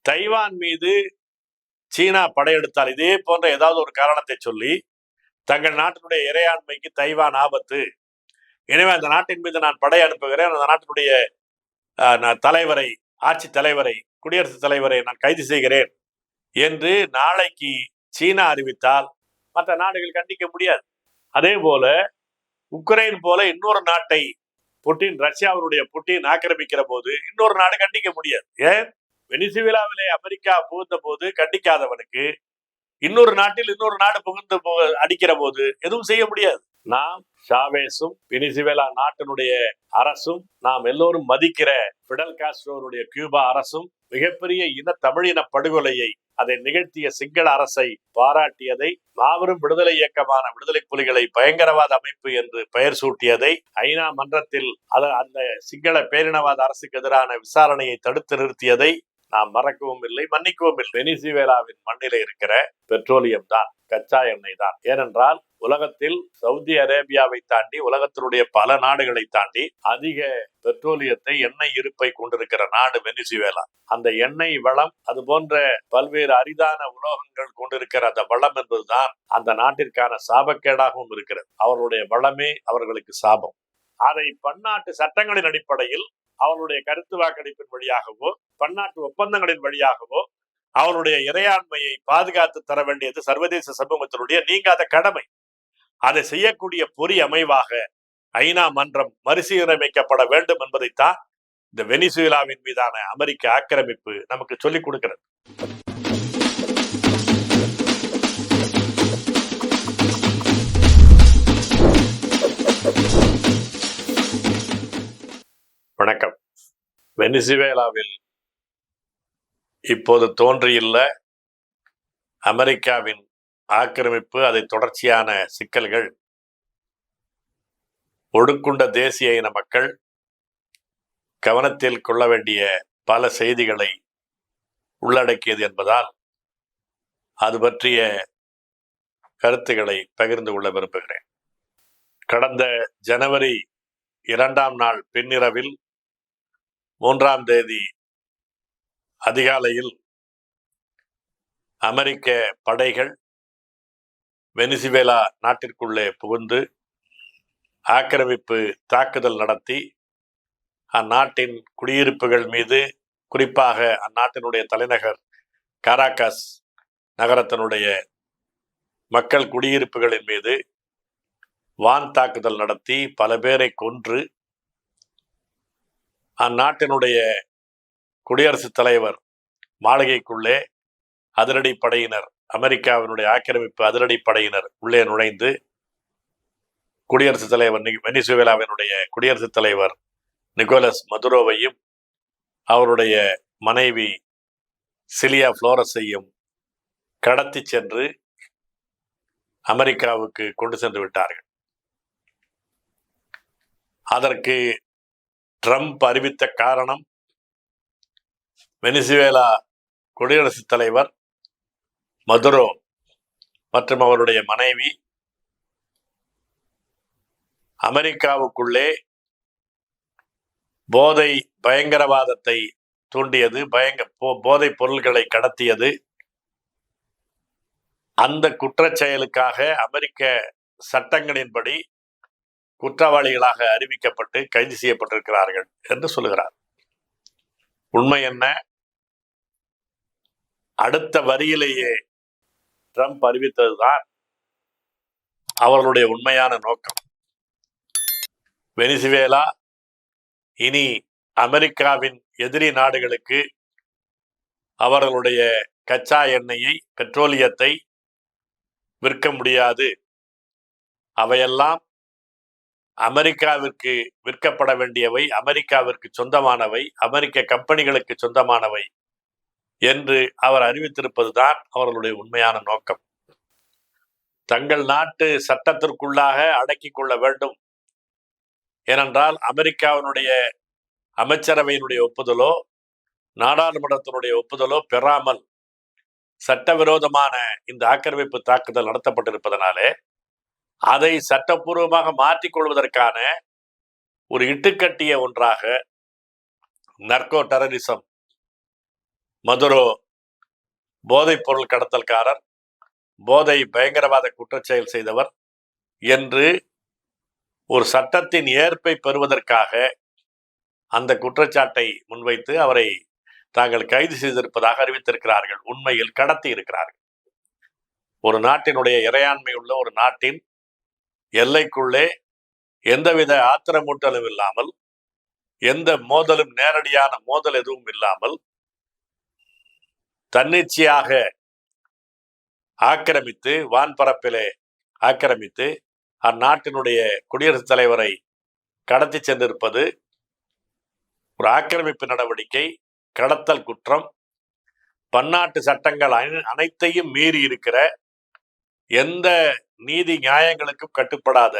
Taiwan மீது சீனா படையெடுத்தால் இதே போன்ற ஏதாவது ஒரு காரணத்தை சொல்லி தங்கள் நாட்டினுடைய இறையாண்மைக்கு தைவான் ஆபத்து, எனவே அந்த நாட்டின் மீது நான் படை அனுப்புகிறேன், அந்த நாட்டினுடைய தலைவரை, ஆட்சி தலைவரை, குடியரசுத் தலைவரை நான் கைது செய்கிறேன் என்று நாளைக்கு சீனா அறிவித்தால் மற்ற நாடுகள் கண்டிக்க முடியாது. அதே போல உக்ரைன் போல இன்னொரு நாட்டை புட்டின், ரஷ்யாவினுடைய புட்டின் ஆக்கிரமிக்கிற போது இன்னொரு நாடு கண்டிக்க முடியாது. ஏன்? வெனிசுவேலாவிலே அமெரிக்கா புகுந்த போது கண்டிக்காதவனுக்கு இன்னொரு நாட்டில் இன்னொரு நாடு புகுந்து அடிக்கிற போது எதுவும் செய்ய முடியாது. நாம் ஷாவேஸும் வெனிசுவேலா நாட்டினுடைய அரசும் நாம் எல்லோரும் மதிக்கிற பிடல் காஸ்ட்ரோனுடைய கியூபா அரசும் மிகப்பெரிய தமிழின படுகொலையை அதை நிகழ்த்திய சிங்கள அரசை பாராட்டியதை, மாபெரும் விடுதலை இயக்கமான விடுதலை புலிகளை பயங்கரவாத அமைப்பு என்று பெயர் சூட்டியதை, ஐநா மன்றத்தில் அந்த சிங்கள பேரினவாத அரசுக்கு எதிரான விசாரணையை தடுத்து நிறுத்தியதை நாம் மறக்கவும் இல்லை, மன்னிக்கவும் இல்லை. வெனிசுவேலாவின் மண்ணிலே இருக்கிற பெட்ரோலியம் தான், கச்சா எண்ணெய் தான். ஏனென்றால் உலகத்தில் சவுதி அரேபியாவை தாண்டி உலகத்தினுடைய பல நாடுகளை தாண்டி அதிக பெட்ரோலியத்தை, எண்ணெய் இருப்பை கொண்டிருக்கிற நாடு வெனிசுவேலா. அந்த எண்ணெய் வளம், அது போன்ற பல்வேறு அரிதான உலோகங்கள் கொண்டிருக்கிற அந்த வளம் என்பதுதான் அந்த நாட்டிற்கான சாபக்கேடாகவும் இருக்கிறது. அவர்களுடைய வளமே அவர்களுக்கு சாபம். அதை பன்னாட்டு சட்டங்களின் அடிப்படையில் அவர்களுடைய கருத்து வாக்கெடுப்பின் வழியாகவோ பன்னாட்டு ஒப்பந்தங்களின் வழியாகவோ அவருடைய இறையாண்மையை பாதுகாத்து தர வேண்டியது சர்வதேச சமூகத்தினுடைய நீங்காத கடமை. அதை செய்யக்கூடிய பொறி அமைவாக ஐநா மன்றம் மறுசீரமைக்கப்பட வேண்டும் என்பதைத்தான் இந்த வெனிசுவேலாவின் மீதான அமெரிக்க ஆக்கிரமிப்பு நமக்கு சொல்லிக் கொடுக்கிறது. வணக்கம். வெனிசுவேலாவில் இப்போது தோன்றியுள்ள அமெரிக்காவின் ஆக்கிரமிப்பு, அதை தொடர்ச்சியான சிக்கல்கள் ஒடுக்குண்ட தேசிய இன மக்கள் கவனத்தில் கொள்ள வேண்டிய பல செய்திகளை உள்ளடக்கியது என்பதால் அது பற்றிய கருத்துக்களை பகிர்ந்து கொள்ள விரும்புகிறேன். கடந்த ஜனவரி 2ஆம் நாள் பின்னிரவில் 3ஆம் தேதி அதிகாலையில் அமெரிக்க படைகள் வெனிசுவேலா நாட்டிற்குள்ளே புகுந்து ஆக்கிரமிப்பு தாக்குதல் நடத்தி அந்நாட்டின் குடியிருப்புகள் மீது, குறிப்பாக அந்நாட்டினுடைய தலைநகர் கராகஸ் நகரத்தினுடைய மக்கள் குடியிருப்புகளின் மீது வான் தாக்குதல் நடத்தி பல பேரை கொன்று அந்நாட்டினுடைய குடியரசுத் தலைவர் மாளிகைக்குள்ளே அதிரடி படையினர், அமெரிக்காவினுடைய ஆக்கிரமிப்பு அதிரடி படையினர் உள்ளே நுழைந்து குடியரசுத் தலைவர், வெனிசுவேலாவினுடைய குடியரசுத் தலைவர் நிக்கோலஸ் மதுரோவையும் அவருடைய மனைவி சிலியா புளோரஸையும் கடத்தி சென்று அமெரிக்காவுக்கு கொண்டு சென்று விட்டார்கள். அதற்கு ட்ரம்ப் அறிவித்த காரணம், வெனிசுவேலா குடியரசுத் தலைவர் மதுரோ மற்றும் அவருடைய மனைவி அமெரிக்காவுக்குள்ளே போதை பயங்கரவாதத்தை தூண்டியது, போதைப் பொருள்களை கடத்தியது, அந்த குற்றச்செயலுக்காக அமெரிக்க சட்டங்களின்படி குற்றவாளிகளாக அறிவிக்கப்பட்டு கைது செய்யப்பட்டிருக்கிறார்கள் என்று சொல்லுகிறார். உண்மை என்ன? அடுத்த வரியிலேயே ட்ரம்ப் அறிவித்ததுதான் அவர்களுடைய உண்மையான நோக்கம். வெனிசுவேலா இனி அமெரிக்காவின் எதிரி நாடுகளுக்கு அவர்களுடைய கச்சா எண்ணெயை, பெட்ரோலியத்தை விற்க முடியாது. அவையெல்லாம் அமெரிக்காவிற்கு விற்கப்பட வேண்டியவை, அமெரிக்காவிற்கு சொந்தமானவை, அமெரிக்க கம்பெனிகளுக்கு சொந்தமானவை என்று அவர் அறிவித்திருப்பதுதான் அவர்களுடைய உண்மையான நோக்கம். தங்கள் நாட்டு சட்டத்திற்குள்ளாக அடக்கிக் கொள்ள வேண்டும். ஏனென்றால் அமெரிக்காவினுடைய அமைச்சரவையினுடைய ஒப்புதலோ நாடாளுமன்றத்தினுடைய ஒப்புதலோ பெறாமல் சட்டவிரோதமான இந்த ஆக்கிரமிப்பு தாக்குதல் நடத்தப்பட்டிருப்பதனாலே அதை சட்டப்பூர்வமாக மாற்றிக்கொள்வதற்கான ஒரு இட்டுக்கட்டிய ஒன்றாக நர்கோ டெரரிசம் மதுரோ போதைப் பொருள் கடத்தல்காரர், போதை பயங்கரவாத குற்றச்செயல் செய்தவர் என்று ஒரு சட்டத்தின் ஏற்பை பெறுவதற்காக அந்த குற்றச்சாட்டை முன்வைத்து அவரை தாங்கள் கைது செய்திருப்பதாக அறிவித்திருக்கிறார்கள். உண்மையில் கடத்தி இருக்கிறார்கள். ஒரு நாட்டினுடைய இறையாண்மை உள்ள ஒரு நாட்டின் எல்லைக்குள்ளே எந்தவித ஆத்திரமூட்டலும் இல்லாமல், எந்த மோதலும், நேரடியான மோதல் எதுவும் இல்லாமல் தன்னிச்சையாக ஆக்கிரமித்து, வான்பரப்பிலே ஆக்கிரமித்து அந்நாட்டினுடைய குடியரசுத் தலைவரை கடத்தி சென்றிருப்பது ஒரு ஆக்கிரமிப்பு நடவடிக்கை, கடத்தல் குற்றம். பன்னாட்டு சட்டங்கள் அனைத்தையும் மீறி இருக்கிற, எந்த நீதி நியாயங்களுக்கும் கட்டுப்படாத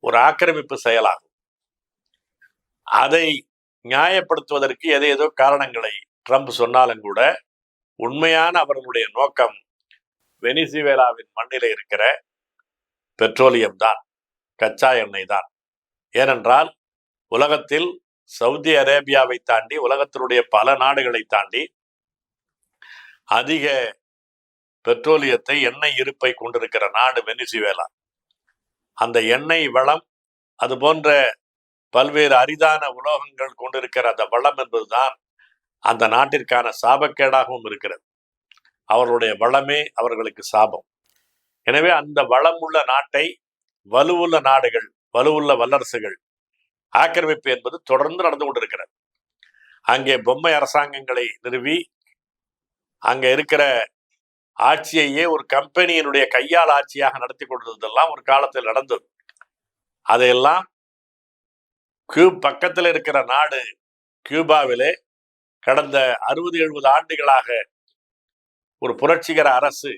ஒரு ஆக்கிரமிப்பு செயலாகும். அதை நியாயப்படுத்துவதற்கு ஏதேதோ காரணங்களை ட்ரம்ப் சொன்னாலும் கூட உண்மையான அவர்களுடைய நோக்கம் வெனிசுவேலாவின் மண்ணிலே இருக்கிற பெட்ரோலியம் தான், கச்சா எண்ணெய் தான். ஏனென்றால் உலகத்தில் சவுதி அரேபியாவை தாண்டி, உலகத்தினுடைய பல நாடுகளை தாண்டி அதிக பெட்ரோலியத்தை, எண்ணெய் இருப்பை கொண்டிருக்கிற நாடு வெனிசுவேலா. அந்த எண்ணெய் வளம், அது போன்ற பல்வேறு அரிதான உலோகங்கள் கொண்டிருக்கிற அந்த வளம் என்பதுதான் அந்த நாட்டிற்கான சாபக்கேடாகவும் இருக்கிறது. அவர்களுடைய வளமே அவர்களுக்கு சாபம். எனவே அந்த வளம் உள்ள நாட்டை வலுவுள்ள நாடுகள், வலுவுள்ள வல்லரசுகள் ஆக்கிரமிப்பு என்பது தொடர்ந்து நடந்து கொண்டிருக்கிறது. அங்கே பொம்மை அரசாங்கங்களை நிறுவி அங்க இருக்கிற ஆட்சியையே ஒரு கம்பெனியினுடைய கையால் ஆட்சியாக நடத்தி கொண்டிருந்ததெல்லாம் ஒரு காலத்தில் நடந்தது. அதையெல்லாம் பக்கத்தில் இருக்கிற நாடு கியூபாவிலே கடந்த 60-70 ஆண்டுகளாக ஒரு புரட்சிகர அரசு,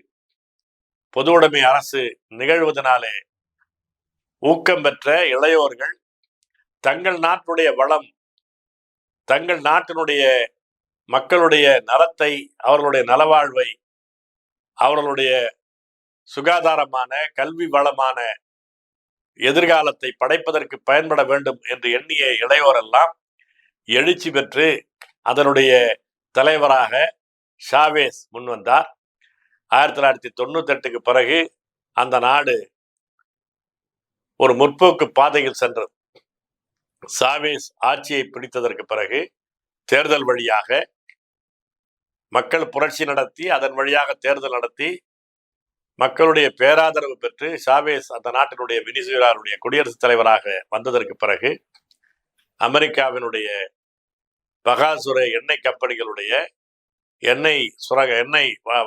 பொது உடைமை அரசு நிகழ்வதனாலே ஊக்கம் பெற்ற இளையோர்கள் தங்கள் நாட்டுடைய வளம், தங்கள் நாட்டினுடைய மக்களுடைய நலத்தை, அவர்களுடைய நலவாழ்வை, அவர்களுடைய சுகாதாரமான கல்வி வளமான எதிர்காலத்தை படைப்பதற்கு பயன்பட வேண்டும் என்று எண்ணிய இளையோரெல்லாம் எழுச்சி பெற்று அதனுடைய தலைவராக ஷாவேஸ் முன்வந்தார். 1998க்கு பிறகு அந்த நாடு ஒரு முற்போக்கு பாதையில் சென்றது. ஷாவேஸ் ஆட்சியை பிடித்ததற்கு பிறகு தேர்தல் வழியாக மக்கள் புரட்சி நடத்தி, அதன் வழியாக தேர்தல் நடத்தி மக்களுடைய பேராதரவு பெற்று ஷாவேஸ் அந்த நாட்டினுடைய வெனிசுவேலாவுடைய குடியரசுத் தலைவராக வந்ததற்கு பிறகு அமெரிக்காவினுடைய பகாசுர எண்ணெய் கம்பெனிகளுடைய எண்ணெய்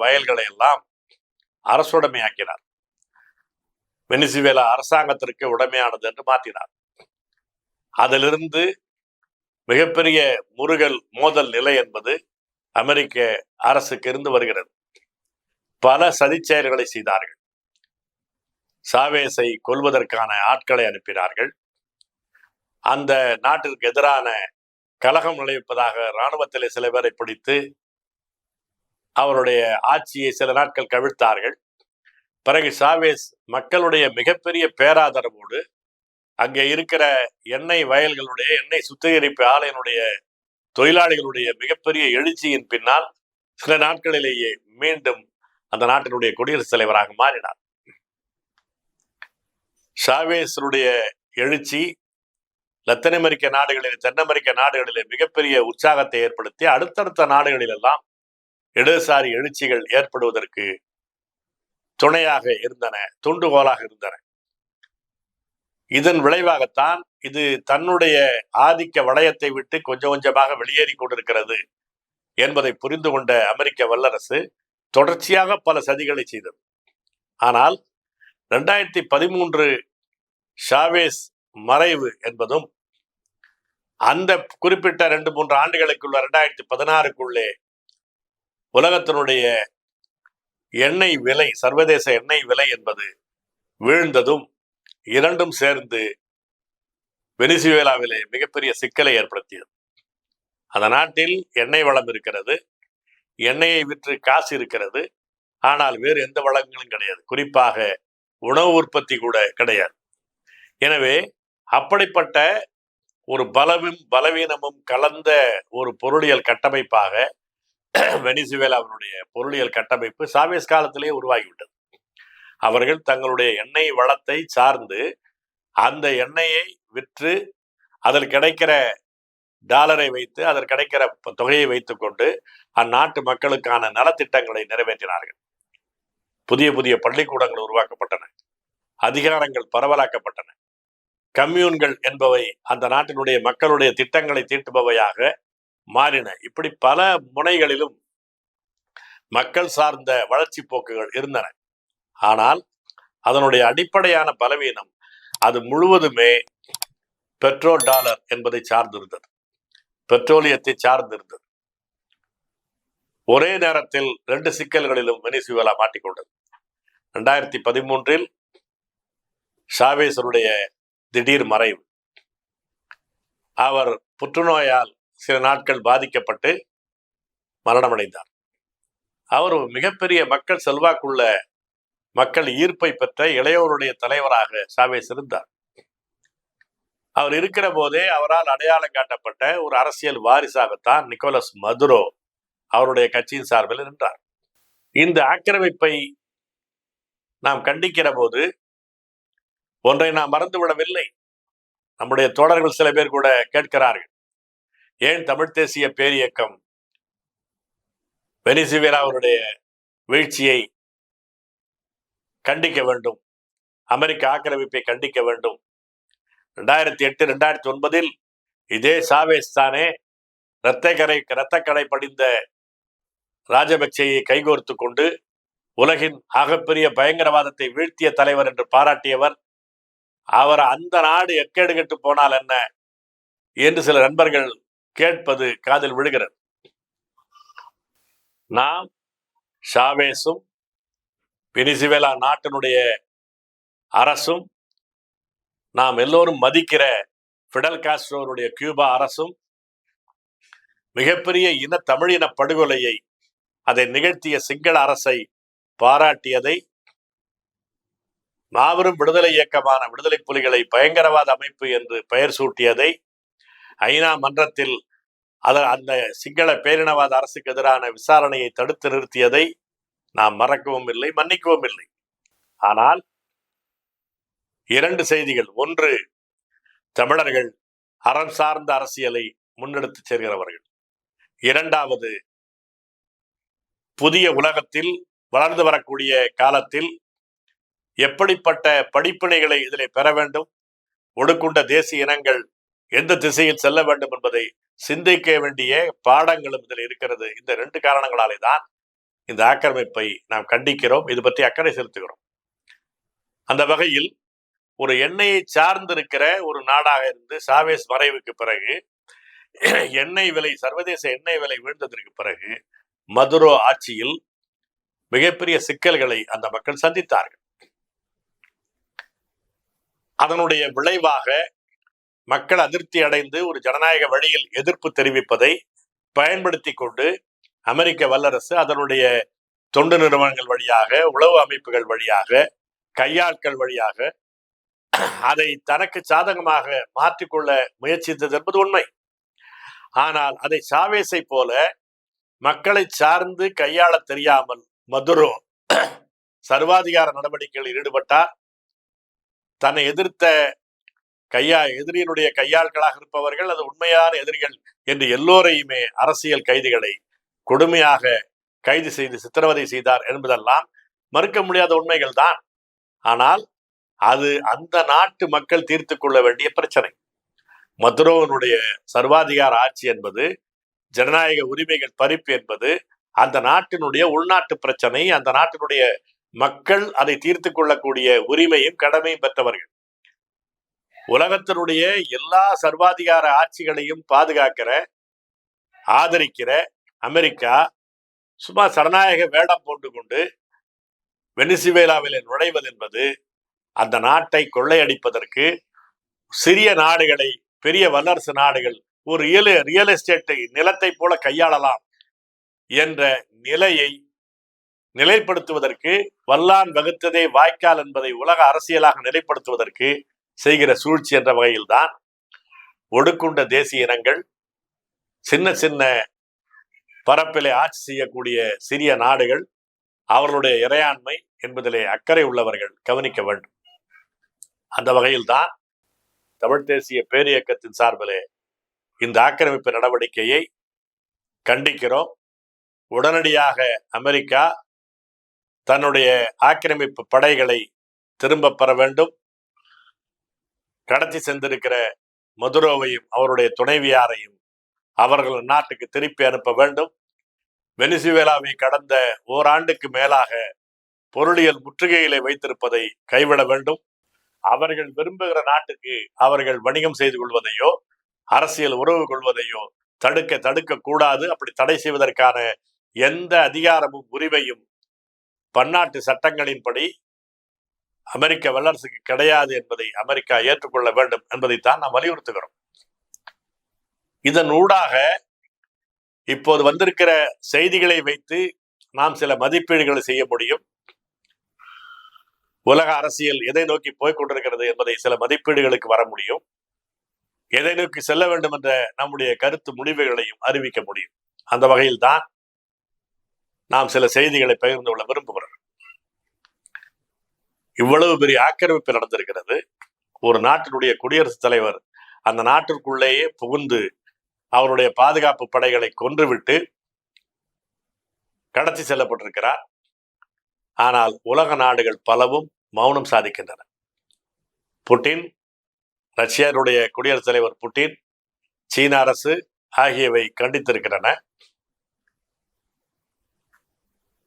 வயல்களை எல்லாம் அரசுடைமையாக்கினார். வெனிசுவேலா அரசாங்கத்திற்கு உடைமையானது என்று மாற்றினார். அதிலிருந்து மிகப்பெரிய மோதல் நிலை என்பது அமெரிக்க அரசுக்கு இருந்து வருகிறது. பல சதி செயல்களை செய்தார்கள். ஷாவேஸை கொல்வதற்கான ஆட்களை அனுப்பினார்கள். அந்த நாட்டிற்கு எதிரான கலகம் விளைவிப்பதாக இராணுவத்திலே சில பேரை பிடித்து அவருடைய ஆட்சியை சில நாட்கள் கவிழ்த்தார்கள். பிறகு ஷாவேஸ் மக்களுடைய மிகப்பெரிய பேராதரவோடு அங்கே இருக்கிற எண்ணெய் வயல்களுடைய, எண்ணெய் சுத்திகரிப்பு ஆலையினுடைய தொழிலாளிகளுடைய மிகப்பெரிய எழுச்சியின் பின்னால் சில நாட்களிலேயே மீண்டும் அந்த நாட்டினுடைய குடியரசுத் தலைவராக மாறினார். ஷாவேஸுடைய எழுச்சி லத்தீன் அமெரிக்க நாடுகளிலே, தென் அமெரிக்க நாடுகளிலே மிகப்பெரிய உற்சாகத்தை ஏற்படுத்தி அடுத்தடுத்த நாடுகளிலெல்லாம் இடதுசாரி எழுச்சிகள் ஏற்படுவதற்கு துணையாக இருந்தன, தூண்டுகோலாக இருந்தன. இதன் விளைவாகத்தான் இது தன்னுடைய ஆதிக்க வளையத்தை விட்டு கொஞ்சம் கொஞ்சமாக வெளியேறி கொண்டிருக்கிறது என்பதை புரிந்து கொண்ட அமெரிக்க வல்லரசு தொடர்ச்சியாக பல சதிகளை செய்தது. ஆனால் 2013 ஷாவேஸ் மறைவு என்பதும், அந்த குறிப்பிட்ட 2-3 ஆண்டுகளுக்குள்ள 2016க்குள்ளே உலகத்தினுடைய எண்ணெய் விலை, சர்வதேச எண்ணெய் விலை என்பது வீழ்ந்ததும், இரண்டும் சேர்ந்து வெனிசுவேலாவிலே மிகப்பெரிய சிக்கலை ஏற்படுத்தியது. அந்த நாட்டில் எண்ணெய் வளம் இருக்கிறது, எண்ணெயை விற்று காசு இருக்கிறது, ஆனால் வேறு எந்த வளங்களும் கிடையாது. குறிப்பாக உணவு உற்பத்தி கூட கிடையாது. எனவே அப்படிப்பட்ட ஒரு பலவீனமும் கலந்த ஒரு பொருளியல் கட்டமைப்பாக வெனிசுவேலாவினுடைய பொருளியல் கட்டமைப்பு சாவேஸ் காலத்திலேயே உருவாகிவிட்டது. அவர்கள் தங்களுடைய எண்ணெய் வளத்தை சார்ந்து அந்த எண்ணெயை விற்று அதில் கிடைக்கிற டாலரை வைத்து அதற்கு கிடைக்கிற தொகையை வைத்துக் கொண்டு அந்நாட்டு மக்களுக்கான நலத்திட்டங்களை நிறைவேற்றினார்கள். புதிய புதிய பள்ளிக்கூடங்கள் உருவாக்கப்பட்டன, அதிகாரங்கள் பரவலாக்கப்பட்டன, கம்யூன்கள் என்பவை அந்த நாட்டினுடைய மக்களுடைய திட்டங்களை தீட்டுபவையாக மாறின. இப்படி பல முனைகளிலும் மக்கள் சார்ந்த வளர்ச்சி போக்குகள் இருந்தன. ஆனால் அதனுடைய அடிப்படையான பலவீனம் அது முழுவதுமே பெட்ரோல் டாலர் என்பதை சார்ந்திருந்தது, பெட்ரோலியத்தை சார்ந்திருந்தது. ஒரே நேரத்தில் 2 சிக்கல்களிலும் வெனிசுவேலா மாட்டிக்கொண்டது. 2013 ஷாவேஸருடைய திடீர் மறைவு, அவர் புற்றுநோயால் சில நாட்கள் பாதிக்கப்பட்டு மரணமடைந்தார். அவர் ஒரு மிகப்பெரிய மக்கள் செல்வாக்குள்ள, மக்கள் ஈர்ப்பை பெற்ற இளையோருடைய தலைவராக ஷாவேஸ் இருந்தார். அவர் இருக்கிற போதே அவரால் அடையாளம் காட்டப்பட்ட ஒரு அரசியல் வாரிசாகத்தான் நிக்கோலஸ் மதுரோ அவருடைய கட்சியின் சார்பில் நின்றார். இந்த ஆக்கிரமிப்பை நாம் கண்டிக்கிற போது ஒன்றை நாம் மறந்துவிடவில்லை. நம்முடைய தோழர்கள் சில பேர் கூட கேட்கிறார்கள், ஏன் தமிழ் தேசிய பேரியக்கம் வெனிசுவேலாவுடைய வீழ்ச்சியை கண்டிக்க வேண்டும், அமெரிக்க ஆக்கிரமிப்பை கண்டிக்க வேண்டும்? 2008 2009 இதே ஷாவேஸ் தானே இரத்தக்கடை படிந்த ராஜபக்சேயை கைகோர்த்து கொண்டு உலகின் ஆகப்பெரிய பயங்கரவாதத்தை வீழ்த்திய தலைவர் என்று பாராட்டியவர். அவர் அந்த நாடு எக்கேடு கெட்டு போனால் என்ன என்று சில நண்பர்கள் கேட்பது காதில் விழுகிறது. நாம் ஷாவேஸும் வெனிசுவேலா நாட்டினுடைய அரசும், நாம் எல்லோரும் மதிக்கிற பிடல் காஸ்ட்ரோருடைய கியூபா அரசும் மிகப்பெரிய தமிழின படுகொலையை அதை நிகழ்த்திய சிங்கள அரசை பாராட்டியதை, மாபெரும் விடுதலை இயக்கமான விடுதலை புலிகளை பயங்கரவாத அமைப்பு என்று பெயர் சூட்டியதை, ஐநா மன்றத்தில் அந்த சிங்கள பேரினவாத அரசுக்கு எதிரான விசாரணையை தடுத்து நிறுத்தியதை நாம் மறக்கவும் இல்லை, மன்னிக்கவும் இல்லை. ஆனால் 2 செய்திகள். ஒன்று, தமிழர்கள் அறம் சார்ந்த அரசியலை முன்னெடுத்து செல்கிறவர்கள். 2வது, புதிய உலகத்தில் வளர்ந்து வரக்கூடிய காலத்தில் எப்படிப்பட்ட படிப்பினைகளை இதில் பெற வேண்டும், ஒடுக்குண்ட தேசிய இனங்கள் எந்த திசையில் செல்ல வேண்டும் என்பதை சிந்திக்க வேண்டிய பாடங்களும் இதில் இருக்கிறது. இந்த 2 காரணங்களாலே தான் இந்த ஆக்கிரமிப்பை நாம் கண்டிக்கிறோம், இது பற்றி அக்கறை செலுத்துகிறோம். அந்த வகையில் ஒரு எண்ணெயை சார்ந்திருக்கிற ஒரு நாடாக இருந்து ஷாவேஸ் மறைவுக்கு பிறகு, எண்ணெய் விலை, சர்வதேச எண்ணெய் விலை வீழ்ந்ததற்கு பிறகு மதுரோ ஆட்சியில் மிகப்பெரிய சிக்கல்களை அந்த மக்கள் சந்தித்தார்கள். அதனுடைய விளைவாக மக்கள் அதிருப்தி அடைந்து ஒரு ஜனநாயக வழியில் எதிர்ப்பு தெரிவிப்பதை பயன்படுத்தி கொண்டு அமெரிக்க வல்லரசு அதனுடைய தொண்டு நிறுவனங்கள் வழியாக, உளவு அமைப்புகள் வழியாக, கையாட்கள் வழியாக அதை தனக்கு சாதகமாக மாற்றிக்கொள்ள முயற்சித்தது என்பது உண்மை. ஆனால் அதை ஷாவேஸை போல மக்களை சார்ந்து கையாள தெரியாமல் மதுரோ சர்வாதிகார நடவடிக்கைகளில் ஈடுபட்டார். தன்னை எதிர்த்த எதிரியினுடைய கையாள்களாக இருப்பவர்கள் அது உண்மையான எதிரிகள் என்று எல்லோரையுமே அரசியல் கைதிகளை கொடுமையாக கைது செய்து சித்திரவதை செய்தார் என்பதெல்லாம் மறுக்க முடியாத உண்மைகள் தான். ஆனால் அது அந்த நாட்டு மக்கள் தீர்த்து கொள்ள வேண்டிய பிரச்சனை. மதுரோவனுடைய சர்வாதிகார ஆட்சி என்பது, ஜனநாயக உரிமைகள் பறிப்பு என்பது அந்த நாட்டினுடைய உள்நாட்டு பிரச்சனை. அந்த நாட்டினுடைய மக்கள் அதை தீர்த்து கொள்ளக்கூடிய உரிமையும் கடமையும் பெற்றவர்கள். உலகத்தினுடைய எல்லா சர்வாதிகார ஆட்சிகளையும் பாதுகாக்கிற, ஆதரிக்கிற அமெரிக்கா சும்மா சனநாயக வேடம் போட்டு கொண்டு வெனிசுவேலாவில் நுழைவது என்பது அந்த நாட்டை கொள்ளையடிப்பதற்கு, சிறிய நாடுகளை பெரிய வல்லரசு நாடுகள் ஒரு ரியல் எஸ்டேட் நிலத்தை போல கையாளலாம் என்ற நிலையை நிலைப்படுத்துவதற்கு, வல்லான் வகுத்ததே வாய்க்கால் என்பதை உலக அரசியலாக நிலைப்படுத்துவதற்கு செய்கிற சூழ்ச்சி என்ற வகையில்தான் ஒடுக்குண்ட தேசிய இனங்கள், சின்ன சின்ன பரப்பிலே ஆட்சி செய்யக்கூடிய சிறிய நாடுகள் அவர்களுடைய இறையாண்மை என்பதிலே அக்கறை உள்ளவர்கள் கவனிக்க வேண்டும். அந்த வகையில் தான் தமிழ் தேசிய பேரியக்கத்தின் சார்பிலே இந்த ஆக்கிரமிப்பு நடவடிக்கையை கண்டிக்கிறோம். உடனடியாக அமெரிக்கா தன்னுடைய ஆக்கிரமிப்பு படைகளை திரும்ப பெற வேண்டும். கடத்தி சென்றிருக்கிற மதுரோவையும் அவருடைய துணைவியாரையும் அவர்கள் நாட்டுக்கு திருப்பி அனுப்ப வேண்டும். வெனிசுவேலாவை கடந்த ஓராண்டுக்கு மேலாக பொருளியல் முற்றுகையிலே வைத்திருப்பதை கைவிட வேண்டும். அவர்கள் விரும்புகிற நாட்டுக்கு அவர்கள் வணிகம் செய்து கொள்வதையோ அரசியல் உறவு கொள்வதையோ தடுக்க கூடாது. அப்படி தடை செய்வதற்கான எந்த அதிகாரமும் உரிமையும் பன்னாட்டு சட்டங்களின்படி அமெரிக்க வல்லரசுக்கு கிடையாது என்பதை அமெரிக்கா ஏற்றுக்கொள்ள வேண்டும் என்பதைத்தான் நாம் வலியுறுத்துகிறோம். இதன் ஊடாக இப்போது வந்திருக்கிற செய்திகளை வைத்து நாம் சில மதிப்பீடுகளை செய்ய முடியும். உலக அரசியல் எதை நோக்கி போய்கொண்டிருக்கிறது என்பதை சில மதிப்பீடுகளுக்கு வர முடியும். எதை நோக்கி செல்ல வேண்டும் என்ற நம்முடைய கருத்து முடிவுகளையும் அறிவிக்க முடியும். அந்த வகையில் தான் நாம் சில செய்திகளை பகிர்ந்து கொள்ள விரும்புகிறோம். இவ்வளவு பெரிய ஆக்கிரமிப்பு நடந்திருக்கிறது. ஒரு நாட்டினுடைய குடியரசுத் தலைவர் அந்த நாட்டிற்குள்ளேயே புகுந்து அவருடைய பாதுகாப்பு படைகளை கொன்றுவிட்டு கடத்தி செல்லப்பட்டிருக்கிறார். ஆனால் உலக நாடுகள் பலவும் மௌனம் சாதிக்கின்றன. புட்டின், ரஷ்யாவுடைய குடியரசுத் தலைவர் புட்டின், சீன அரசு ஆகியவை கண்டித்திருக்கின்றன.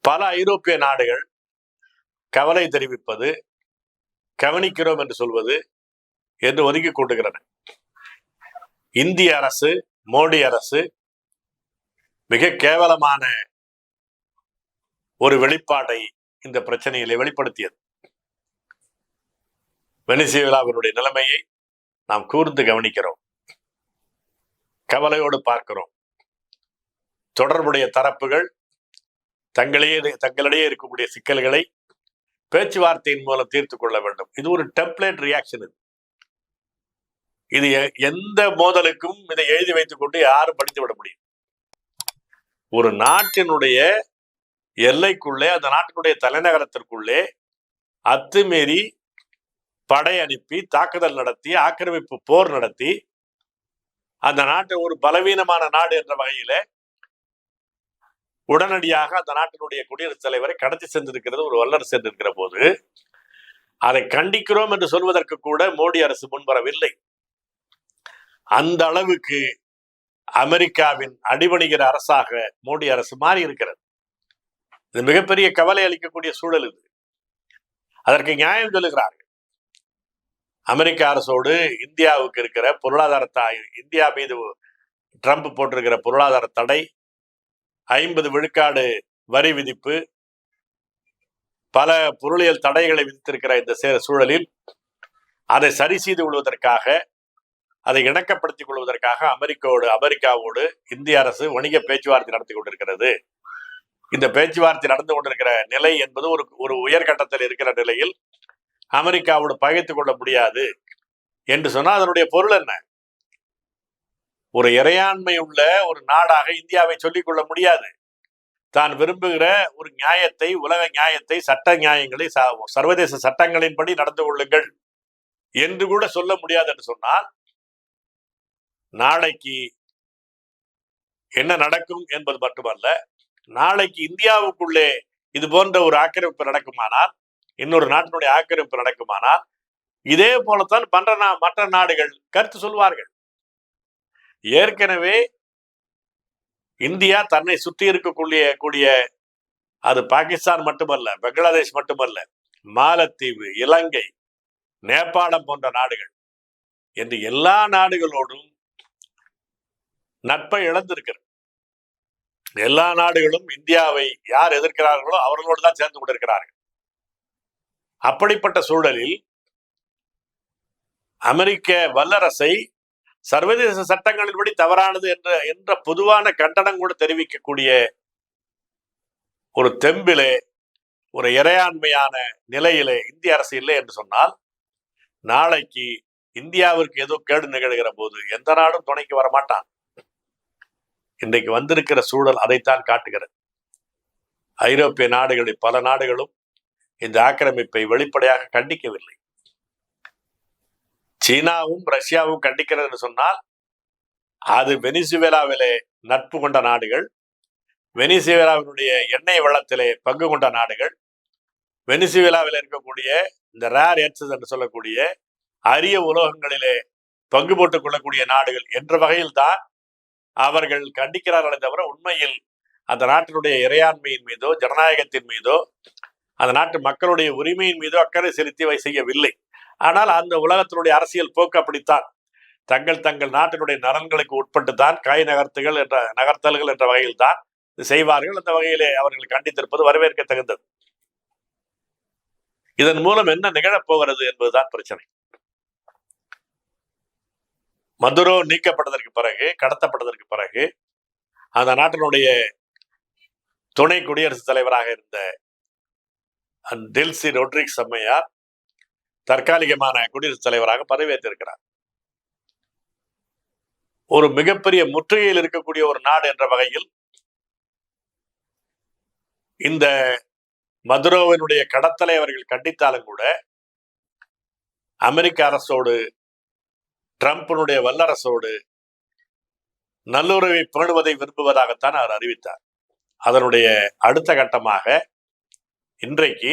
பல ஐரோப்பிய நாடுகள் கவலை தெரிவிப்பது, கவனிக்கிறோம் என்று சொல்வது என்று ஒதுக்கி கொண்டுகிறன. இந்திய அரசு, மோடி அரசு மிக கேவலமான ஒரு வெளிப்பாட்டை இந்த பிரச்சனையிலே வெளிப்படுத்தியது. வெனிசுவேலாவினுடைய நிலைமையை நாம் கூர்ந்து கவனிக்கிறோம், கவலையோடு பார்க்கிறோம். தொடர்புடைய தரப்புகள் தங்களிடையே இருக்கக்கூடிய சிக்கல்களை பேச்சுவார்த்தையின் மூலம் தீர்த்து கொள்ள வேண்டும். இது ஒரு டெம்ப்ளேட் ரியாக்ஷன். இது எந்த மோதலுக்கும் இதை எழுதி வைத்துக் கொண்டு யாரும் படித்து விட முடியும். ஒரு நாட்டினுடைய எல்லைக்குள்ளே, அந்த நாட்டினுடைய தலைநகரத்திற்குள்ளே அத்துமீறி படை அனுப்பி தாக்குதல் நடத்தி ஆக்கிரமிப்பு போர் நடத்தி அந்த நாட்டை ஒரு பலவீனமான நாடு என்ற வகையில உடனடியாக அந்த நாட்டினுடைய குடியரசுத் தலைவரை கடத்தி சென்றிருக்கிறது ஒரு வல்லரசு சென்றிருக்கிற போது அதை கண்டிக்கிறோம் என்று சொல்வதற்கு கூட மோடி அரசு முன்வரவில்லை. அந்த அளவுக்கு அமெரிக்காவின் அடிபணிகிற அரசாக மோடி அரசு மாறி இருக்கிறது. இது மிகப்பெரிய கவலை அளிக்கக்கூடிய சூழல். இது அதற்கு நியாயம் சொல்லுகிறார்கள். அமெரிக்க அரசோடு இந்தியாவுக்கு இருக்கிற பொருளாதார இந்தியா மீது ட்ரம்ப் போட்டிருக்கிற பொருளாதார தடை, 50 விழுக்காடு வரி விதிப்பு, பல பொருளியல் தடைகளை விதித்திருக்கிற இந்த சூழலில் அதை சரி செய்து கொள்வதற்காக, அதை இணக்கப்படுத்திக் கொள்வதற்காக அமெரிக்காவோடு இந்திய அரசு வணிக பேச்சுவார்த்தை நடத்தி கொண்டிருக்கிறது. இந்த பேச்சுவார்த்தை நடந்து கொண்டிருக்கிற நிலை என்பது ஒரு உயர்கட்டத்தில் இருக்கிற நிலையில் அமெரிக்காவோடு பகைத்துக் கொள்ள முடியாது என்று சொன்னால் அதனுடைய பொருள் என்ன? ஒரு இறையாண்மை உள்ள ஒரு நாடாக இந்தியாவை சொல்லிக் கொள்ள முடியாது. தான் விரும்புகிற ஒரு நியாயத்தை, உலக நியாயத்தை, சட்ட நியாயங்களை, சர்வதேச சட்டங்களின்படி நடந்து கொள்ளுங்கள் என்று கூட சொல்ல முடியாது என்று சொன்னால் நாளைக்கு என்ன நடக்கும் என்பது மட்டுமல்ல, நாளைக்கு இந்தியாவுக்குள்ளே இது போன்ற ஒரு ஆக்கிரமிப்பு நடக்குமானால், இன்னொரு நாட்டினுடைய ஆக்கிரமிப்பு நடக்குமானால், இதே போலத்தான் மற்ற நாடுகள் கருத்து சொல்வார்கள். ஏற்கனவே இந்தியா தன்னை சுற்றி இருக்கக்கூடிய அது பாகிஸ்தான் மட்டுமல்ல, பங்களாதேஷ் மட்டுமல்ல, மாலத்தீவு, இலங்கை, நேபாளம் போன்ற நாடுகள் என்று எல்லா நாடுகளோடும் நட்பை இழந்திருக்கிறது. எல்லா நாடுகளும் இந்தியாவை யார் எதிர்க்கிறார்களோ அவர்களோடு தான் சேர்ந்து கொண்டிருக்கிறார்கள். அப்படிப்பட்ட சூழலில் அமெரிக்க வல்லரசை சர்வதேச சட்டங்களின்படி தவறானது என்ற பொதுவான கண்டனம் கூட தெரிவிக்கக்கூடிய ஒரு தெம்பிலே, ஒரு இறையாண்மையான நிலையிலே இந்திய அரசு இல்லை என்று சொன்னால், நாளைக்கு இந்தியாவிற்கு ஏதோ கேடு நிகழ்கிற போது எந்த நாடும் துணைக்கு வரமாட்டான். இன்றைக்கு வந்திருக்கிற சூழல் அதைத்தான் காட்டுகிறது. ஐரோப்பிய நாடுகளில் பல நாடுகளும் இந்த ஆக்கிரமிப்பை வெளிப்படையாக கண்டிக்கவில்லை. சீனாவும் ரஷ்யாவும் கண்டிக்கிறது என்று சொன்னால் அது வெனிசுவேலாவிலே நட்பு கொண்ட நாடுகள், வெனிசுவேலாவினுடைய எண்ணெய் வளத்திலே பங்கு கொண்ட நாடுகள், வெனிசுவேலாவில் இருக்கக்கூடிய இந்த ரேர் எர்த்ஸ் என்று சொல்லக்கூடிய அரிய உலோகங்களிலே பங்கு போட்டுக் கொள்ளக்கூடிய நாடுகள் என்ற வகையில் தான் அவர்கள் கண்டிக்கிறார்களே தவிர உண்மையில் அந்த நாட்டினுடைய இறையாண்மையின் மீதோ ஜனநாயகத்தின் மீதோ அந்த நாட்டு மக்களுடைய உரிமையின் மீதோ அக்கறை செலுத்தி செய்யவில்லை. ஆனால் அந்த உலகத்தினுடைய அரசியல் போக்கு அப்படித்தான். தங்கள் நாட்டினுடைய நலன்களுக்கு உட்பட்டு தான் காய் நகர்த்தல்கள் என்ற வகையில் தான் செய்வார்கள். அந்த வகையிலே அவர்கள் கண்டித்திருப்பது வரவேற்க தகுந்தது. இதன் மூலம் என்ன நிகழப் போகிறது என்பதுதான் பிரச்சனை. மதுரோ நீக்கப்பட்டதற்கு பிறகு, கடத்தப்பட்டதற்கு பிறகு அந்த நாட்டினுடைய துணை குடியரசுத் தலைவராக இருந்த டெல்சி ரொட்ரிக்ஸ் அம்மையார் தற்காலிகமான குடியரசுத் தலைவராக பதவியேற்றிருக்கிறார். ஒரு மிகப்பெரிய முற்றுகையில் இருக்கக்கூடிய ஒரு நாடு என்ற வகையில் இந்த மதுரோவினுடைய கடத்தலை அவர்கள் கண்டித்தாலும் கூட அமெரிக்க அரசோடு டிரம்பினுடைய வல்லரசோடு நல்லுறவை பேணுவதை விரும்புவதாகத்தான் அவர் அறிவித்தார். அதனுடைய அடுத்த கட்டமாக இன்றைக்கு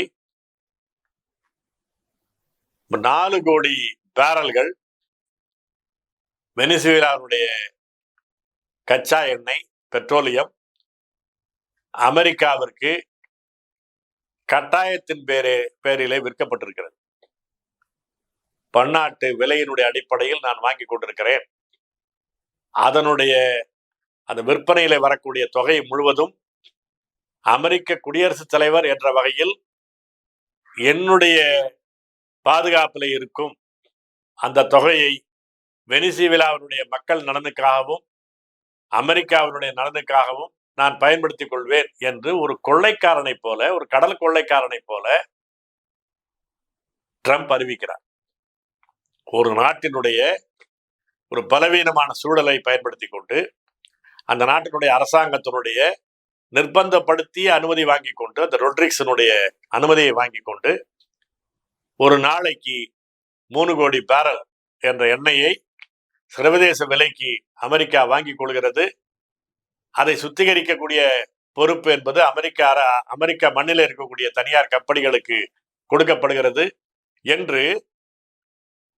4 கோடி பேரல்கள் வெனிசுவேலாவுடைய கச்சா எண்ணெய், பெட்ரோலியம் அமெரிக்காவிற்கு கட்டாயத்தின் பேரிலே விற்கப்பட்டிருக்கிறது. பன்னாட்டு விலையினுடைய அடிப்படையில் நான் வாங்கி கொண்டிருக்கிறேன். அதனுடைய அந்த விற்பனையில வரக்கூடிய தொகை முழுவதும் அமெரிக்க குடியரசுத் தலைவர் என்ற வகையில் என்னுடைய பாதுகாப்பில் இருக்கும் அந்த தொகையை வெனிசுவேலாவினுடைய மக்கள் நலனுக்காகவும் அமெரிக்காவினுடைய நலனுக்காகவும் நான் பயன்படுத்திக் கொள்வேன் என்று ஒரு கொள்ளைக்காரனை போல, ஒரு கடல் கொள்ளைக்காரனை போல ட்ரம்ப் அறிவிக்கிறார். ஒரு நாட்டினுடைய ஒரு பலவீனமான சூழலை பயன்படுத்தி கொண்டு அந்த நாட்டினுடைய அரசாங்கத்தினுடைய நிர்பந்தப்படுத்திய அனுமதி வாங்கி கொண்டு, அந்த ரொட்ரிக்ஸனுடைய அனுமதியை வாங்கி கொண்டு ஒரு நாளைக்கு 3 கோடி பேரல் என்ற எண்ணெயை சர்வதேச விலைக்கு அமெரிக்கா வாங்கி கொள்கிறது. அதை சுத்திகரிக்கக்கூடிய பொறுப்பு என்பது அமெரிக்கா மண்ணில் இருக்கக்கூடிய தனியார் கம்பெனிகளுக்கு கொடுக்கப்படுகிறது என்று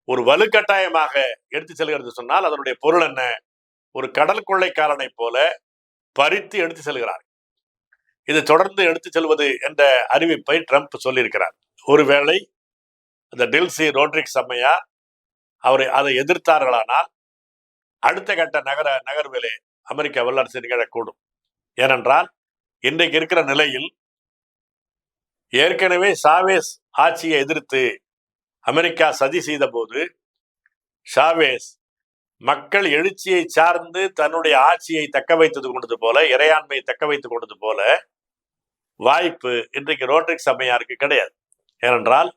ஒரு வலுக்கட்டாயமாக எடுத்து செல்கிறது. சொன்னால் அதனுடைய பொருள் என்ன? ஒரு கடல் கொள்ளைக்காரனை போல பறித்து எடுத்து செல்கிறார். இது தொடர்ந்து எடுத்து செல்வது என்ற அறிவிப்பை ட்ரம்ப் சொல்லியிருக்கிறார். ஒருவேளை அந்த டெல்சி ரொட்ரிக்ஸ் அம்மையார் அதை எதிர்த்தார்களானால் அடுத்த கட்ட நகர்விலே அமெரிக்க வல்லரசு நிகழக்கூடும். ஏனென்றால் இன்றைக்கு இருக்கிற நிலையில் ஏற்கனவே சாவேஸ் ஆட்சியை எதிர்த்து அமெரிக்கா சதி செய்த போது சாவேஸ் மக்கள் எழுச்சியை சார்ந்து தன்னுடைய ஆட்சியை தக்க வைத்தது கொண்டது போல, இறையாண்மையை தக்க வைத்துக் கொண்டது போல வாய்ப்பு இன்றைக்கு ரொட்ரிக்ஸ் அம்மையாருக்கு கிடையாது. ஏனென்றால்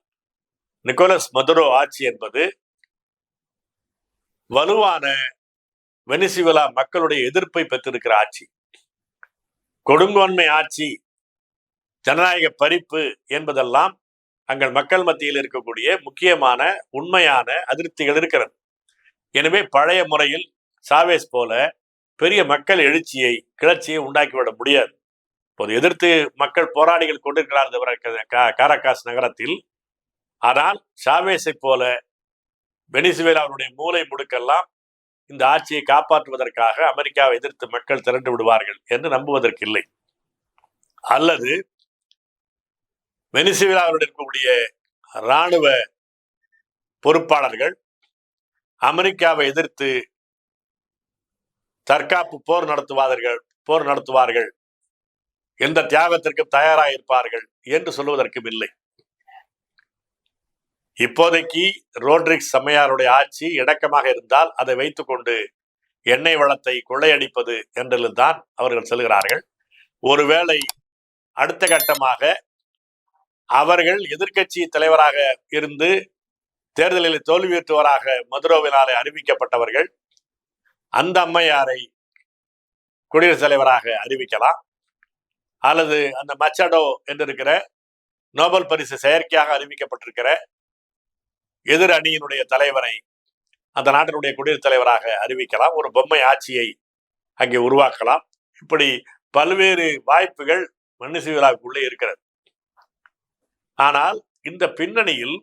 நிக்கோலஸ் மதுரோ ஆட்சி என்பது வலுவான வெனிசுவேலா மக்களுடைய எதிர்ப்பை பெற்றிருக்கிற ஆட்சி. கொடுங்கோன்மை ஆட்சி, ஜனநாயக பறிப்பு என்பதெல்லாம் அங்கள் மக்கள் மத்தியில் இருக்கக்கூடிய முக்கியமான உண்மையான அதிருப்திகள் இருக்கிறது. எனவே பழைய முறையில் சாவேஸ் போல பெரிய மக்கள் எழுச்சியை, கிளர்ச்சியை உண்டாக்கிவிட முடியாது. இப்போது எதிர்த்து மக்கள் போராடிகள் கொண்டிருக்கிறார்கள் காரகாஸ் நகரத்தில். ஆனால் சாவேஸை போல வெனிசுவேலாவுடைய மூலை முடுக்கெல்லாம் இந்த ஆட்சியை காப்பாற்றுவதற்காக அமெரிக்காவை எதிர்த்து மக்கள் திரண்டு விடுவார்கள் என்று நம்புவதற்கு இல்லை. அல்லது வெனிசுவேலாவுடன் இருக்கக்கூடிய இராணுவ பொறுப்பாளர்கள் அமெரிக்காவை எதிர்த்து தற்காப்பு போர் நடத்துவார்கள், எந்த தியாகத்திற்கும் தயாராயிருப்பார்கள் என்று சொல்வதற்கும் இல்லை. இப்போதைக்கு ரோட்ரிக்ஸ் அம்மையாருடைய ஆட்சி இடக்கமாக இருந்தால் அதை வைத்துக் கொண்டு எண்ணெய் வளத்தை கொள்ளையடிப்பது என்றில்தான் அவர்கள் செல்கிறார்கள். ஒருவேளை அடுத்த கட்டமாக அவர்கள் எதிர்க்கட்சி தலைவராக இருந்து தேர்தலில் தோல்வியுற்றவராக மதுரோவினாலே அறிவிக்கப்பட்டவர்கள் அந்த அம்மையாரை குடியரசுத் தலைவராக அறிவிக்கலாம், அல்லது அந்த மச்சடோ என்று இருக்கிற நோபல் பரிசு செயற்கையாக அறிவிக்கப்பட்டிருக்கிற எதிர் அணியினுடைய தலைவரை அந்த நாட்டினுடைய குடியரசுத் தலைவராக அறிவிக்கலாம், ஒரு பொம்மை ஆட்சியை அங்கே உருவாக்கலாம். இப்படி பல்வேறு வாய்ப்புகள் வெனிசுவேலாவுக்குள்ளே இருக்கிறது. ஆனால் இந்த பின்னணியில்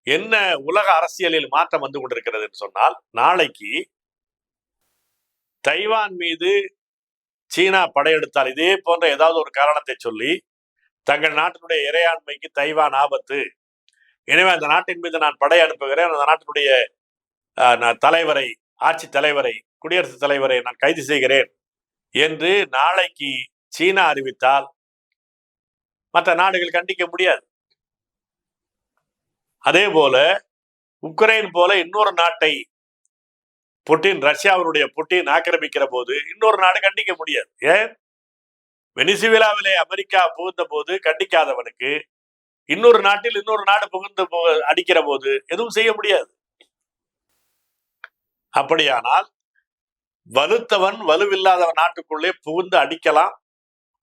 என்ன உலக அரசியலில் மாற்றம் வந்து கொண்டிருக்கிறது என்று சொன்னால், நாளைக்கு தைவான் மீது சீனா படையெடுத்தால் இதே போன்ற ஏதாவது ஒரு காரணத்தை சொல்லி தங்கள் நாட்டினுடைய இறையாண்மைக்கு தைவான் ஆபத்து, எனவே அந்த நாட்டின் மீது நான் படை அனுப்புகிறேன், அந்த நாட்டினுடைய தலைவரை, ஆட்சி தலைவரை, குடியரசுத் தலைவரை நான் கைது செய்கிறேன் என்று நாளைக்கு சீனா அறிவித்தால் மற்ற நாடுகள் கண்டிக்க முடியாது. அதே போல உக்ரைன் போல இன்னொரு நாட்டை புட்டின், ரஷ்யாவினுடைய புட்டின் ஆக்கிரமிக்கிற போது இன்னொரு நாடு கண்டிக்க முடியாது. ஏன்? வெனிசுவேலாவிலே அமெரிக்கா புகுந்த போது கண்டிக்காதவனுக்கு இன்னொரு நாட்டில் இன்னொரு நாடு புகுந்து அடிக்கிற போது எதுவும் செய்ய முடியாது. அப்படியானால் வலுத்தவன் வலுவில்லாத நாட்டுக்குள்ளே புகுந்து அடிக்கலாம்,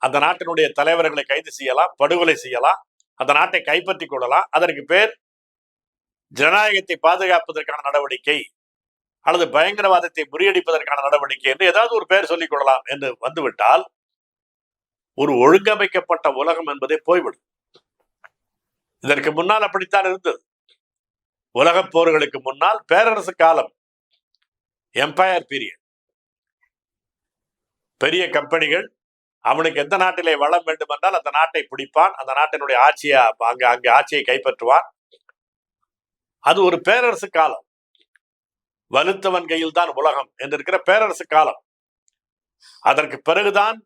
அந்த நாட்டினுடைய தலைவர்களை கைது செய்யலாம், படுகொலை செய்யலாம், அந்த நாட்டை கைப்பற்றி கொள்ளலாம். அதற்கு பேர் ஜனநாயகத்தை பாதுகாப்பதற்கான நடவடிக்கை அல்லது பயங்கரவாதத்தை முறியடிப்பதற்கான நடவடிக்கை என்று ஏதாவது ஒரு பெயர் சொல்லிக் கொள்ளலாம் என்று வந்துவிட்டால் ஒரு ஒழுங்கமைக்கப்பட்ட உலகம் என்பதே போய்விடும். இதற்கு முன்னால் அப்படித்தான் இருந்தது. உலகப் போர்களுக்கு முன்னால் பேரரசு காலம், எம்பையர் பீரியட். பெரிய கம்பெனிகள் அவனுக்கு எந்த நாட்டிலே வளம் வேண்டும் என்றால் அந்த நாட்டை பிடிப்பான், அந்த நாட்டினுடைய ஆட்சியை அங்கு ஆட்சியை கைப்பற்றுவான். அது ஒரு பேரரசு காலம். வலுத்தவன் கையில் தான் உலகம் என்றிருக்கிற பேரரசு காலம். அதற்கு பிறகுதான்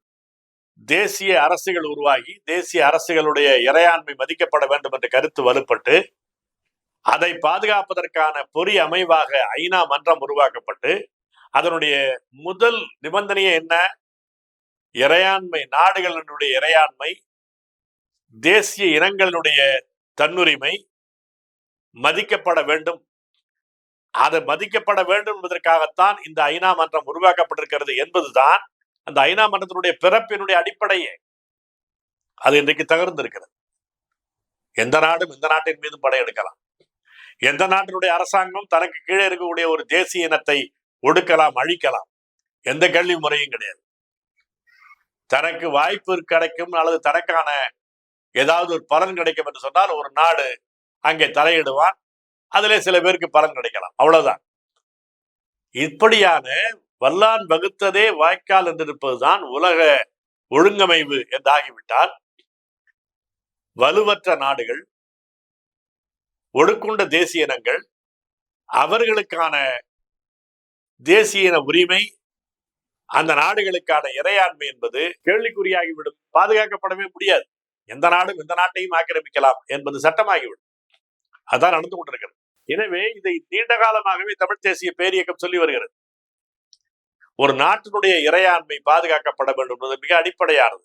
தேசிய அரசுகள் உருவாகி தேசிய அரசுகளுடைய இறையாண்மை மதிக்கப்பட வேண்டும் என்ற கருத்து வலுப்பட்டு அதை பாதுகாப்பதற்கான பொறி அமைவாக ஐநா மன்றம் உருவாக்கப்பட்டு அதனுடைய முதல் நிபந்தனையே என்ன? இறையாண்மை, நாடுகளினுடைய இறையாண்மை, தேசிய இனங்களினுடைய தன்னுரிமை மதிக்கப்பட வேண்டும். அது மதிக்கப்பட வேண்டும் என்பதற்காகத்தான் இந்த ஐநா மன்றம் உருவாக்கப்பட்டிருக்கிறது என்பதுதான் அந்த ஐநா மன்றத்தினுடைய பிறப்பினுடைய அடிப்படையே. அது இன்றைக்கு தகர்ந்திருக்கிறது. எந்த நாடும் எந்த நாட்டின் மீதும் படையெடுக்கலாம். எந்த நாட்டினுடைய அரசாங்கம் தனக்கு கீழே இருக்கக்கூடிய ஒரு தேசிய இனத்தை ஒடுக்கலாம், அழிக்கலாம். எந்த கல்வி முறையும் கிடையாது. தனக்கு வாய்ப்பு கிடைக்கும் அல்லது தனக்கான ஏதாவது ஒரு பலன் கிடைக்கும் என்று சொன்னால் ஒரு நாடு அங்கே தலையிடுவான், அதிலே சில பேருக்கு பலன் கிடைக்கலாம், அவ்வளவுதான். இப்படியான வல்லான் வகுத்ததே வாய்க்கால் என்றிருப்பதுதான் உலக ஒழுங்கமைவு என்றாகிவிட்டால் வலுவற்ற நாடுகள், ஒடுக்குண்ட தேசிய இனங்கள், அவர்களுக்கான தேசிய இன உரிமை, அந்த நாடுகளுக்கான இறையாண்மை என்பது கேள்விக்குறியாகிவிடும், பாதுகாக்கப்படவே முடியாது. எந்த நாடும் எந்த நாட்டையும் ஆக்கிரமிக்கலாம் என்பது சட்டமாகிவிடும். அதான் நடந்து கொண்டிருக்கிறது. எனவே இதை நீண்ட காலமாகவே தமிழ் தேசிய பேரியக்கம் சொல்லி வருகிறது. ஒரு நாட்டினுடைய இறையாண்மை பாதுகாக்கப்பட வேண்டும் என்பது மிக அடிப்படையானது.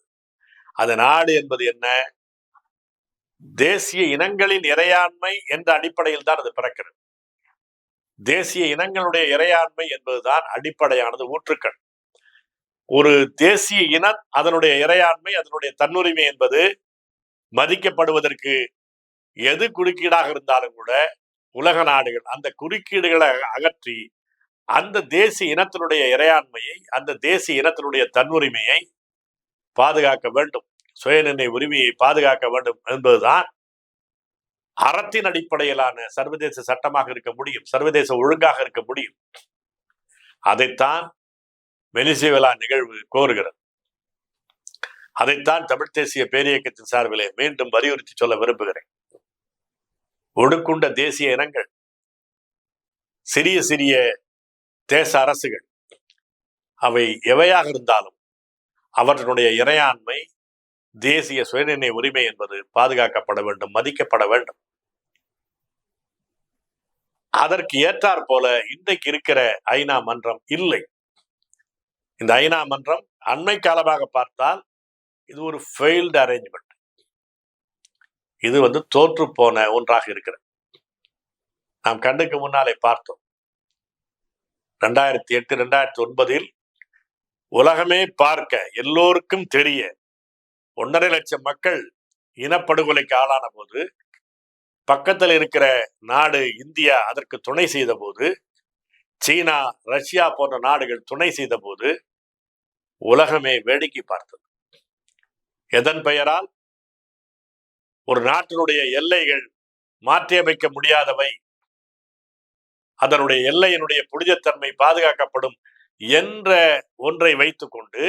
அந்த நாடு என்பது என்ன? தேசிய இனங்களின் இறையாண்மை என்ற அடிப்படையில் தான் அது பிறக்கிறது. தேசிய இனங்களுடைய இறையாண்மை என்பதுதான் அடிப்படையானது, ஊற்றுக்கள். ஒரு தேசிய இனம், அதனுடைய இறையாண்மை, அதனுடைய தன்னுரிமை என்பது மதிக்கப்படுவதற்கு எது குறுக்கீடாக இருந்தாலும் கூட உலக நாடுகள் அந்த குறுக்கீடுகளை அகற்றி அந்த தேசிய இனத்தினுடைய இறையாண்மையை, அந்த தேசிய இனத்தினுடைய தன்னுரிமையை பாதுகாக்க வேண்டும், சுயநிர்ணய உரிமையை பாதுகாக்க வேண்டும் என்பதுதான் அறத்தின் அடிப்படையிலான சர்வதேச சட்டமாக இருக்க முடியும், சர்வதேச ஒழுங்காக இருக்க முடியும். அதைத்தான் வெனிசுவேலா நிகழ்வு கோருகிறது. அதைத்தான் தமிழ் தேசிய பேரியக்கத்தின் சார்பிலே மீண்டும் வலியுறுத்தி சொல்ல விரும்புகிறேன். ஒடுக்குண்ட தேசிய இனங்கள், சிறிய சிறிய தேச அரசுகள், அவை எவையாக இருந்தாலும் அவற்றினுடைய இறையாண்மை, தேசிய சுயநிர்ணய உரிமை என்பது பாதுகாக்கப்பட வேண்டும், மதிக்கப்பட வேண்டும். அதற்கு ஏற்றாற் போல இன்றைக்கு இருக்கிற ஐநா மன்றம் இல்லை. இந்த ஐநா மன்றம் அண்மை காலமாக பார்த்தால் இது ஒரு ஃபெயில்டு அரேஞ்ச்மெண்ட். இது தோற்று போன ஒன்றாக இருக்கிறது. நாம் கண்ணுக்கு முன்னாலே பார்த்தோம். 2008, 2009 உலகமே பார்க்க, எல்லோருக்கும் தெரிய 1.5 லட்சம் மக்கள் இனப்படுகொலைக்கு ஆளான போது, பக்கத்தில் இருக்கிற நாடு இந்தியா அதற்கு துணை செய்த போது, சீனா, ரஷ்யா போன்ற நாடுகள் துணை செய்த போது உலகமே வேடிக்கை பார்த்தது. எதன் பெயரால்? ஒரு நாட்டினுடைய எல்லைகள் மாற்றியமைக்க முடியாதவை, அதனுடைய எல்லையினுடைய புனிதத்தன்மை பாதுகாக்கப்படும் என்ற ஒன்றை வைத்துக்கொண்டு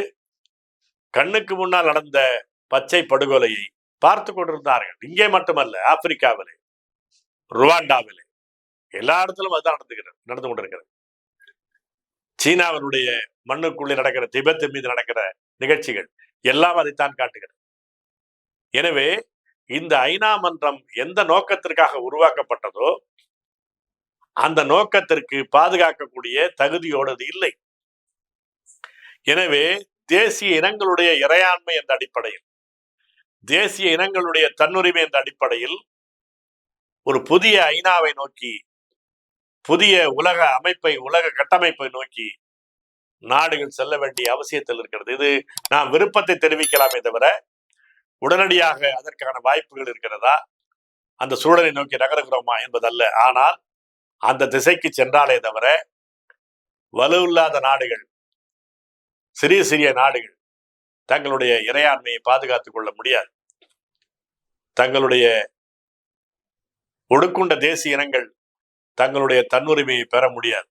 கண்ணுக்கு முன்னால் நடந்த பச்சை படுகொலையை பார்த்து கொண்டிருந்தார்கள். இங்கே மட்டுமல்ல, ஆப்பிரிக்காவிலே, ருவாண்டாவிலே, எல்லா இடத்திலும் அதுதான் நடந்து கொண்டிருக்கிறது. சீனாவினுடைய மண்ணுக்குள்ளே நடக்கிற, திபெத் மீது நடக்கிற நிகழ்ச்சிகள் எல்லாம் அதைத்தான் காட்டுகிறது. எனவே இந்த ஐநா மன்றம் எந்த நோக்கத்திற்காக உருவாக்கப்பட்டதோ அந்த நோக்கத்திற்கு பாதுகாக்கக்கூடிய தகுதியோடு அது இல்லை. எனவே தேசிய இனங்களுடைய இறையாண்மை என்ற அடிப்படையில், தேசிய இனங்களுடைய தன்னுரிமை என்ற அடிப்படையில் ஒரு புதிய ஐநாவை நோக்கி, புதிய உலக அமைப்பை, உலக கட்டமைப்பை நோக்கி நாடுகள் செல்ல வேண்டிய அவசியத்தில் இருக்கிறது. இது நாம் விருப்பத்தை தெரிவிக்கலாமே தவிர உடனடியாக அதற்கான வாய்ப்புகள் இருக்கிறதா, அந்த சூழலை நோக்கி நகருகிறோமா என்பதல்ல. ஆனால் அந்த திசைக்கு சென்றாலே தவிர வலுவில்லாத நாடுகள், சிறிய சிறிய நாடுகள் தங்களுடைய இறையாண்மையை பாதுகாத்துக் கொள்ள முடியாது. தங்களுடைய ஒடுக்குண்ட தேசிய இனங்கள் தங்களுடைய தன்னுரிமையை பெற முடியாது.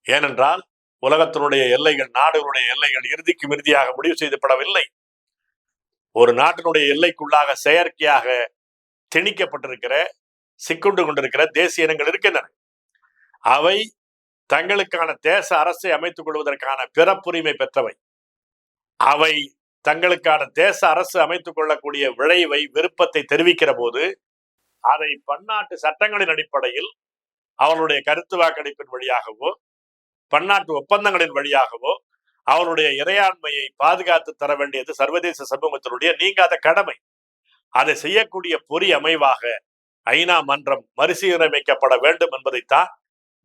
ஏனென்றால் உலகத்தினுடைய எல்லைகள், நாடுகளுடைய எல்லைகள் இறுதிக்கு இறுதியாக முடிவு செய்யப்படவில்லை. ஒரு நாட்டினுடைய எல்லைக்குள்ளாக செயற்கையாக திணிக்கப்பட்டிருக்கிற, சிக்கொண்டு கொண்டிருக்கிற தேசிய இனங்கள் இருக்கின்றன. அவை தங்களுக்கான தேச அரசை அமைத்துக் கொள்வதற்கான பிறப்புரிமை பெற்றவை. அவை தங்களுக்கான தேச அரசு அமைத்துக் கொள்ளக்கூடிய விளைவை, விருப்பத்தை தெரிவிக்கிற போது அதை பன்னாட்டு சட்டங்களின் அடிப்படையில் அவர்களுடைய கருத்து வாக்கெடுப்பின் வழியாகவோ, பன்னாட்டு ஒப்பந்தங்களின் வழியாகவோ அவருடைய இறையாண்மையை பாதுகாத்து தர வேண்டியது சர்வதேச சமூகத்தினுடைய நீங்காத கடமை. அதை செய்யக்கூடிய பொறி அமைவாக ஐநா மன்றம் மறுசீரமைக்கப்பட வேண்டும் என்பதைத்தான்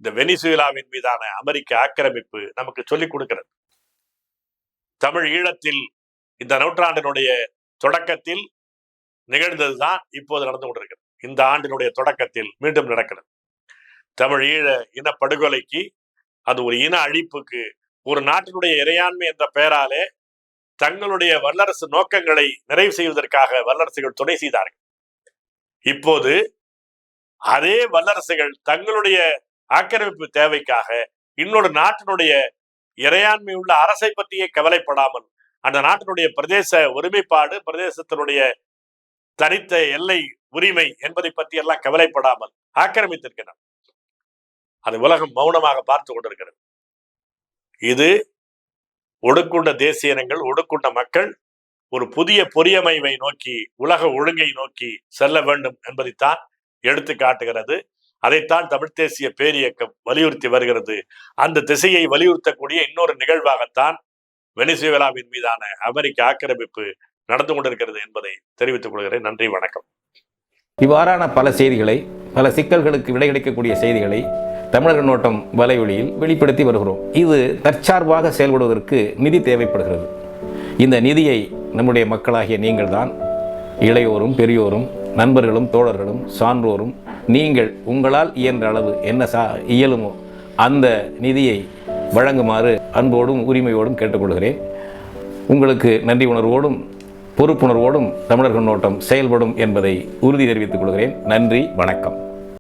இந்த வெனிசுவேலாவின் மீதான அமெரிக்க ஆக்கிரமிப்பு நமக்கு சொல்லிக் கொடுக்கிறது. தமிழ் ஈழத்தில் இந்த நூற்றாண்டினுடைய தொடக்கத்தில் நிகழ்ந்ததுதான் இப்போது நடந்து கொண்டிருக்கிறது. இந்த ஆண்டினுடைய தொடக்கத்தில் மீண்டும் நடக்கிறது. தமிழ் ஈழ இனப்படுகொலைக்கு, அது ஒரு இன அழிப்புக்கு, ஒரு நாட்டினுடைய இறையாண்மை என்ற பெயராலே தங்களுடைய வல்லரசு நோக்கங்களை நிறைவு செய்வதற்காக வல்லரசுகள் துணை செய்தார்கள். இப்போது அதே வல்லரசுகள் தங்களுடைய ஆக்கிரமிப்பு தேவைக்காக இன்னொரு நாட்டினுடைய இறையாண்மை உள்ள அரசை பற்றியே கவலைப்படாமல், அந்த நாட்டினுடைய பிரதேச ஒருமைப்பாடு, பிரதேசத்தினுடைய தனித்த எல்லை உரிமை என்பதை பற்றி எல்லாம் கவலைப்படாமல் ஆக்கிரமித்திருக்கிறார். அது உலகம் மௌனமாக பார்த்து கொண்டிருக்கிறது. இது ஒடுக்குண்ட தேசிய இனங்கள், ஒடுக்குண்ட மக்கள் ஒரு புதிய பொறியமைவை நோக்கி, உலக ஒழுங்கை நோக்கி செல்ல வேண்டும் என்பதைத்தான் எடுத்து காட்டுகிறது. அதைத்தான் தமிழ் தேசிய பேரியக்கம் வலியுறுத்தி வருகிறது. அந்த திசையை வலியுறுத்தக்கூடிய இன்னொரு நிகழ்வாகத்தான் வெனிசுவேலாவின் மீதான அமெரிக்க ஆக்கிரமிப்பு நடந்து கொண்டிருக்கிறது என்பதை தெரிவித்துக் கொள்கிறேன். நன்றி, வணக்கம். இவ்வாறான பல செய்திகளை, பல சிக்கல்களுக்கு விடை கிடைக்கக்கூடிய செய்திகளை தமிழர் கண்ணோட்டம் வலைவழியில் வெளிப்படுத்தி வருகிறோம். இது தற்சார்பாக செயல்படுவதற்கு நிதி தேவைப்படுகிறது. இந்த நிதியை நம்முடைய மக்களாகிய நீங்கள் தான், இளையோரும் பெரியோரும் நண்பர்களும் தோழர்களும் சான்றோரும், நீங்கள் உங்களால் இயன்ற அளவு என்ன இயலுமோ அந்த நிதியை வழங்குமாறு அன்போடும் உரிமையோடும் கேட்டுக்கொள்கிறேன். உங்களுக்கு நன்றி உணர்வோடும் பொறுப்புணர்வோடும் தமிழர் கண்ணோட்டம் செயல்படும் என்பதை உறுதி தெரிவித்துக் கொள்கிறேன். நன்றி, வணக்கம்.